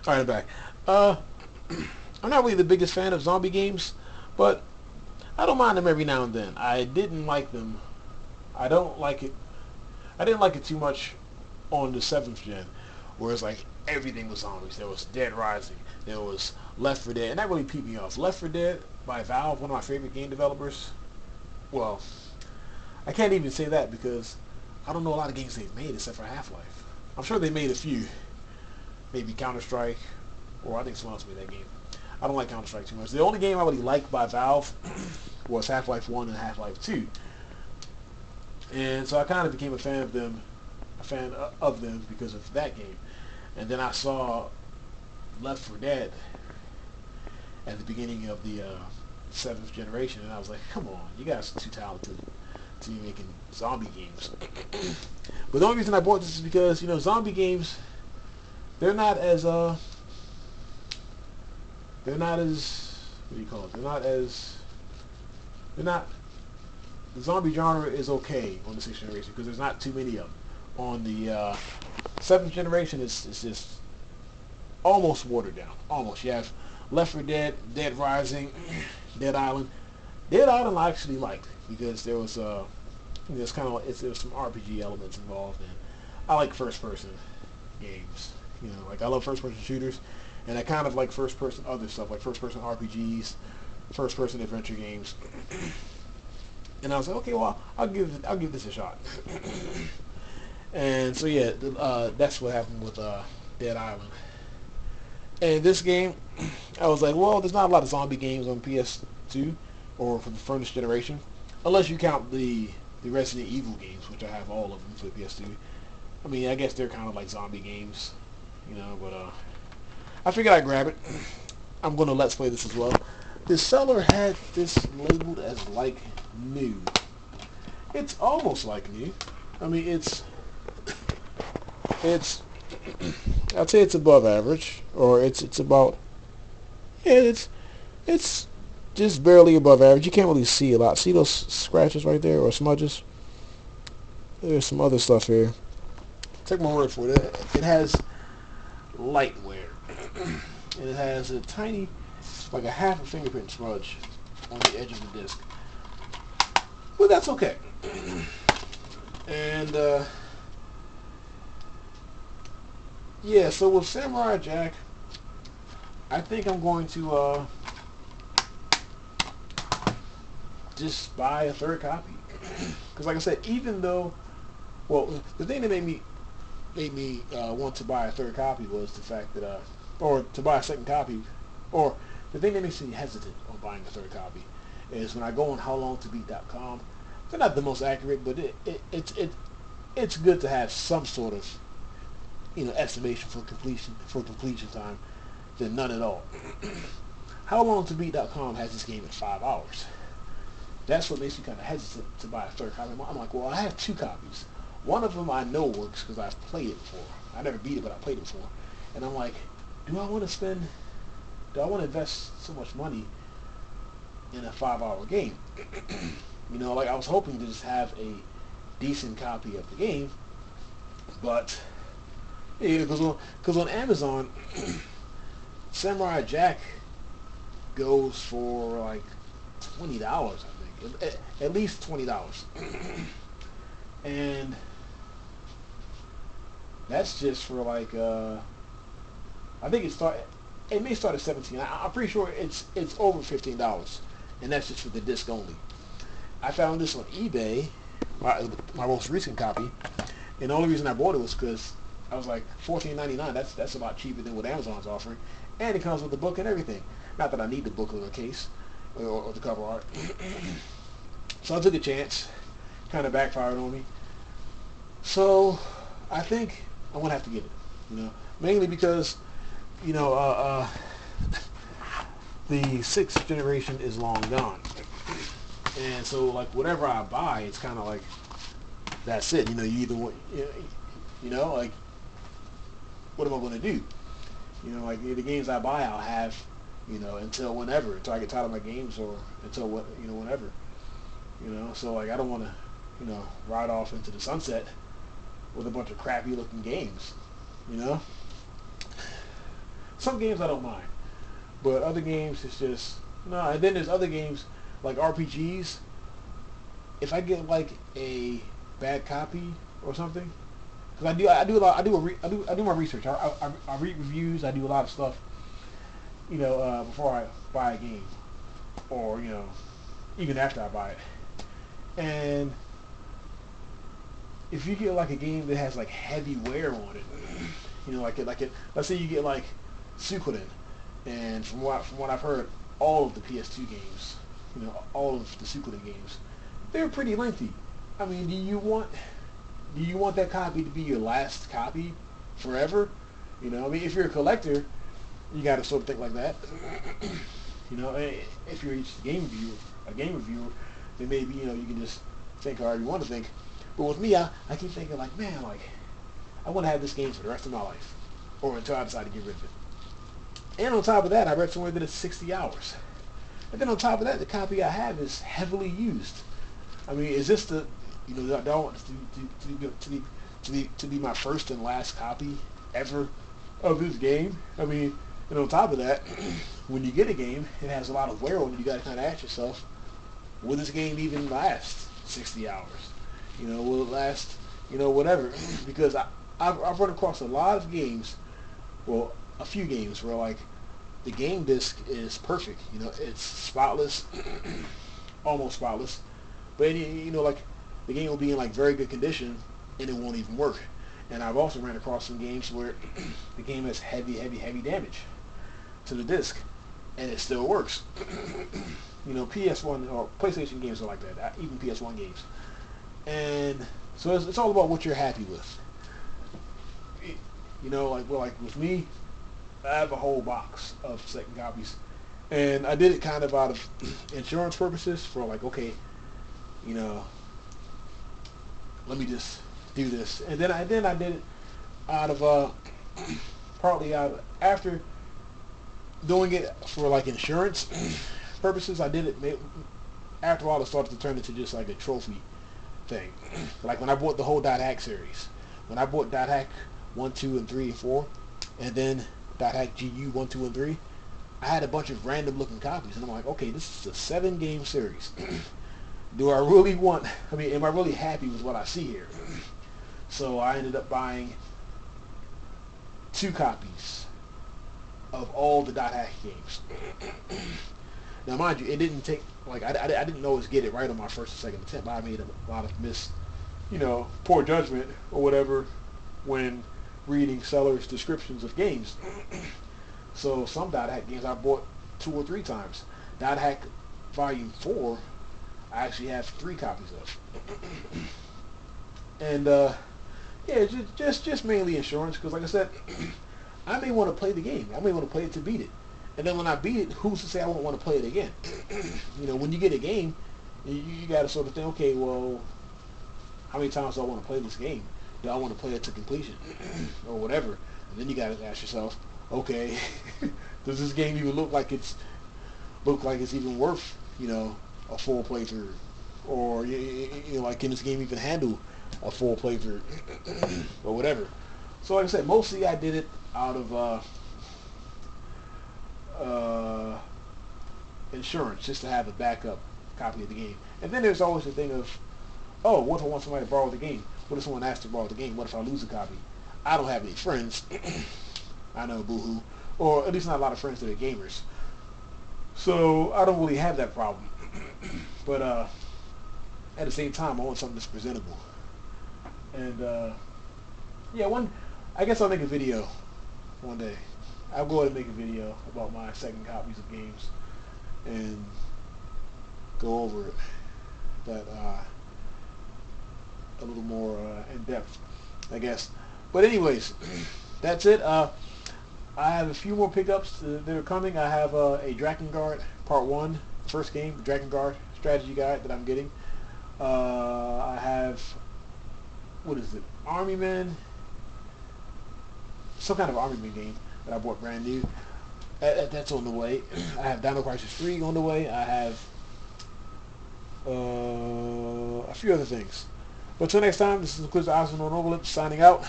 Alright, I'm back. Uh, I'm not really the biggest fan of zombie games, but I don't mind them every now and then. I didn't like them. I don't like it. I didn't like it too much on the 7th gen, where it's like everything was zombies. There was Dead Rising. There was Left 4 Dead, and that really peeped me off. Left 4 Dead by Valve, one of my favorite game developers. Well, I can't even say that because I don't know a lot of games they've made except for Half-Life. I'm sure they made a few. Maybe Counter-Strike, or I think someone else made that game. I don't like Counter-Strike too much. The only game I really liked by Valve was Half-Life 1 and Half-Life 2. And so I kind of became a fan of them because of that game. And then I saw Left 4 Dead at the beginning of the 7th generation, and I was like, come on, you guys are too talented to be making zombie games. But the only reason I bought this is because, zombie games, they're not as, what do you call it? They're not, the zombie genre is okay on the 6th generation because there's not too many of them. On the 7th generation, it's just almost watered down. Almost. You have Left 4 Dead, Dead Rising, Dead Island. Dead Island I actually liked because there was there's kind of there was some RPG elements involved, and I like first-person games. Like I love first-person shooters, and I kind of like first-person other stuff, like first-person RPGs, first-person adventure games. And I was like, okay, well, I'll give this a shot. And so yeah, that's what happened with Dead Island. And this game, I was like, well, there's not a lot of zombie games on PS2 or for the furnace generation, unless you count the Resident Evil games, which I have all of them for the PS2. I mean, I guess they're kind of like zombie games, but I figured I'd grab it. I'm going to Let's Play this as well. The seller had this labeled as like new. It's almost like new. I mean, it's I'd say it's above average, or it's about, yeah, it's just barely above average. You can't really see a lot. See those scratches right there, or smudges? There's some other stuff here. Take my word for it. It has light wear. And it has a tiny, like a half a fingerprint smudge on the edge of the disc. But that's okay. And yeah, so with Samurai Jack, I think I'm going to just buy a third copy. Because like I said, even though, well, the thing that made me want to buy a third copy was the fact that, or to buy a second copy, or the thing that makes me hesitant on buying a third copy is when I go on howlongtobeat.com. They're not the most accurate, but it's good to have some sort of estimation for completion time than none at all. Howlongtobeat.com has this game in 5 hours. That's what makes me kind of hesitant to buy a third copy. I'm like, well, I have 2 copies. One of them I know works because I've played it before. I never beat it, but I played it before. And I'm like, do I want to invest so much money in a 5-hour game? Like I was hoping to just have a decent copy of the game, but because on Amazon, Samurai Jack goes for like $20, I think, at least $20, and that's just for like I think it may start at 17. I'm pretty sure it's over $15, and that's just for the disc only. I found this on eBay, my most recent copy, and the only reason I bought it was because I was like, $14.99. That's a lot cheaper than what Amazon's offering, and it comes with the book and everything. Not that I need the book or the case or the cover art. So I took a chance. Kind of backfired on me. So I think I'm gonna have to get it. Mainly because the 6th generation is long gone. And so, like, whatever I buy, it's kind of like, that's it. You either want, like, what am I going to do? Like, the games I buy, I'll have, until whenever, until I get tired of my games, or until, whenever. So, like, I don't want to, ride off into the sunset with a bunch of crappy-looking games, So some games I don't mind, but other games it's just no. And then there's other games like RPGs. If I get like a bad copy or something, because I do a lot, I do my research. I read reviews. I do a lot of stuff, before I buy a game, or even after I buy it. And if you get like a game that has like heavy wear on it, let's say you get like Suikoden, and from what I've heard, all of the PS2 games, all of the Suikoden games, they're pretty lengthy. I mean, do you want that copy to be your last copy forever? I mean, if you're a collector, you got to sort of think like that. If you're a game reviewer, then maybe you can just think however you want to think. But with me, I keep thinking like, man, like I want to have this game for the rest of my life, or until I decide to get rid of it. And on top of that, I read somewhere that it's 60 hours. And then on top of that, the copy I have is heavily used. I mean, is this the I don't want to be my first and last copy ever of this game? I mean, and on top of that, when you get a game, it has a lot of wear on it. You got to kind of ask yourself, will this game even last 60 hours? Will it last, whatever? Because I've run across a lot of games, well, a few games where like the game disc is perfect. It's spotless, almost spotless, but like the game will be in like very good condition and it won't even work. And I've also ran across some games where the game has heavy damage to the disc and it still works. PS1 or PlayStation games are like that, even PS1 games. And so it's all about what you're happy with. Like with me, I have a whole box of second copies, and I did it kind of out of insurance purposes for like, okay, let me just do this, and then I did it out of partly out of, after doing it for like insurance purposes. I did it after a while. It started to turn into just like a trophy thing. Like when I bought the whole .hack series, when I bought .hack 1, 2, and 3, and 4, and then .hack GU 1, 2, and 3, I had a bunch of random looking copies, and I'm like, okay, this is a 7-game series. Do I really want? I mean, am I really happy with what I see here? So I ended up buying 2 copies of all the .hack games. Now, mind you, it didn't take, like, I didn't always get it right on my first or second attempt. I made a lot of poor judgment or whatever when reading sellers' descriptions of games. So some .hack games I bought 2 or 3 times. .hack Volume 4, I actually have 3 copies of. And, yeah, just mainly insurance, because like I said, I may want to play the game. I may want to play it to beat it. And then when I beat it, who's to say I won't want to play it again? When you get a game, you got to sort of think, okay, well, how many times do I want to play this game? Do I want to play it to completion or whatever? And then you got to ask yourself, okay, does this game even look like it's even worth a full playthrough, or like can this game even handle a full playthrough or whatever? So like I said, mostly I did it out of insurance, just to have a backup copy of the game. And then there's always the thing of, oh, what if I want somebody to borrow the game? What if someone asks to borrow the game? What if I lose a copy? I don't have any friends. I know, boo-hoo. Or at least not a lot of friends that are gamers. So I don't really have that problem. But at the same time, I want something that's presentable. And yeah, I guess I'll make a video one day. I'll go ahead and make a video about my second copies of games and go over it that a little more in depth, I guess. But anyways, that's it. I have a few more pickups that are coming. I have a Drakengard Part 1, first game, Drakengard strategy guide that I'm getting. I have, what is it, Army Men, some kind of Army Men game that I bought brand new. That's on the way. I have Dino Crisis 3 on the way. I have a few other things. But till next time, this is the Quiz Osmond on Overlip signing out.